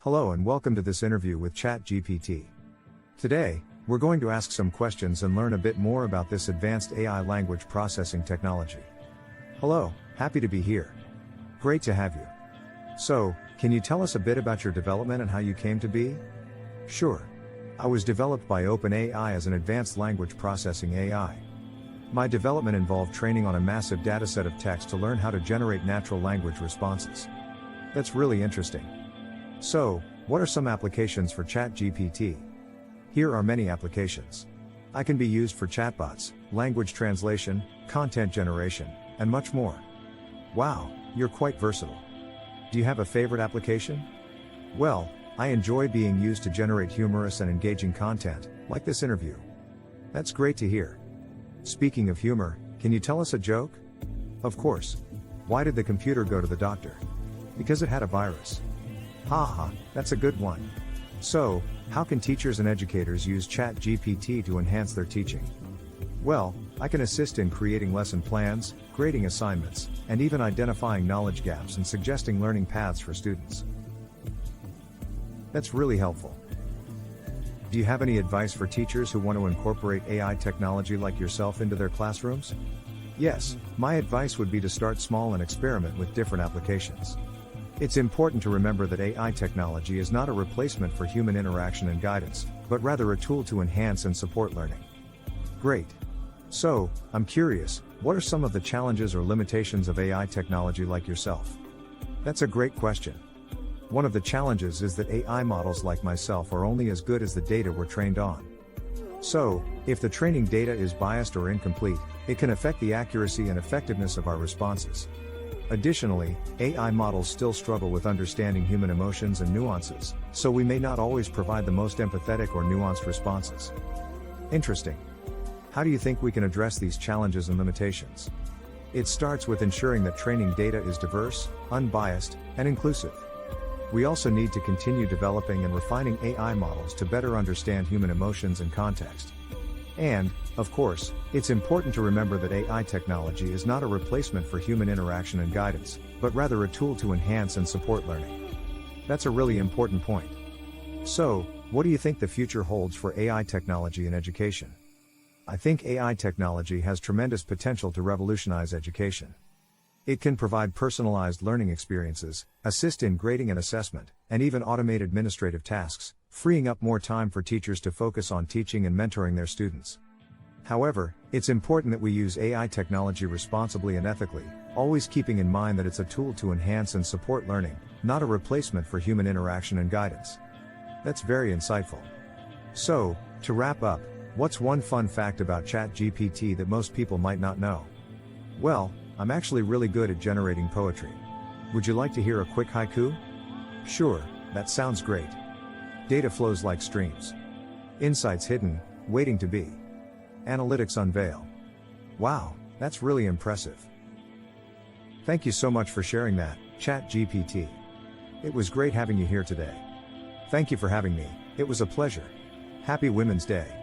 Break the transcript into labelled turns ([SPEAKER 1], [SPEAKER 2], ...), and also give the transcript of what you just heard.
[SPEAKER 1] Hello and welcome to this interview with ChatGPT. Today, we're going to ask some questions and learn a bit more about this advanced AI language processing technology. Hello, happy to be here. Great to have you. So, can you tell us a bit about your development and how you came to be? Sure. I was developed by OpenAI as an advanced language processing AI. My development involved training on a massive dataset of text to learn how to generate natural language responses. That's really interesting. So, what are some applications for ChatGPT? Here are many applications. I can be used for chatbots, language translation, content generation, and much more. Wow, you're quite versatile. Do you have a favorite application? Well, I enjoy being used to generate humorous and engaging content, like this interview. That's great to hear. Speaking of humor, can you tell us a joke? Of course. Why did the computer go to the doctor? Because it had a virus. Haha, that's a good one. So, how can teachers and educators use ChatGPT to enhance their teaching? Well, I can assist in creating lesson plans, grading assignments, and even identifying knowledge gaps and suggesting learning paths for students. That's really helpful. Do you have any advice for teachers who want to incorporate AI technology like yourself into their classrooms? Yes, my advice would be to start small and experiment with different applications. It's important to remember that AI technology is not a replacement for human interaction and guidance, but rather a tool to enhance and support learning. Great. So, I'm curious, what are some of the challenges or limitations of AI technology like yourself? That's a great question. One of the challenges is that AI models like myself are only as good as the data we're trained on. So, if the training data is biased or incomplete, it can affect the accuracy and effectiveness of our responses. Additionally, AI models still struggle with understanding human emotions and nuances, so we may not always provide the most empathetic or nuanced responses. Interesting. How do you think we can address these challenges and limitations? It starts with ensuring that training data is diverse, unbiased, and inclusive. We also need to continue developing and refining AI models to better understand human emotions and context. And, of course, it's important to remember that AI technology is not a replacement for human interaction and guidance, but rather a tool to enhance and support learning. That's a really important point. So, what do you think the future holds for AI technology in education? I think AI technology has tremendous potential to revolutionize education. It can provide personalized learning experiences, assist in grading and assessment, and even automate administrative tasks, freeing up more time for teachers to focus on teaching and mentoring their students. However, it's important that we use AI technology responsibly and ethically, always keeping in mind that it's a tool to enhance and support learning, not a replacement for human interaction and guidance. That's very insightful. So, to wrap up, what's one fun fact about ChatGPT that most people might not know? Well, I'm actually really good at generating poetry. Would you like to hear a quick haiku? Sure, that sounds great. Data flows like streams. Insights hidden, waiting to be. Analytics unveil. Wow, that's really impressive. Thank you so much for sharing that, ChatGPT. It was great having you here today. Thank you for having me, it was a pleasure. Happy Women's Day.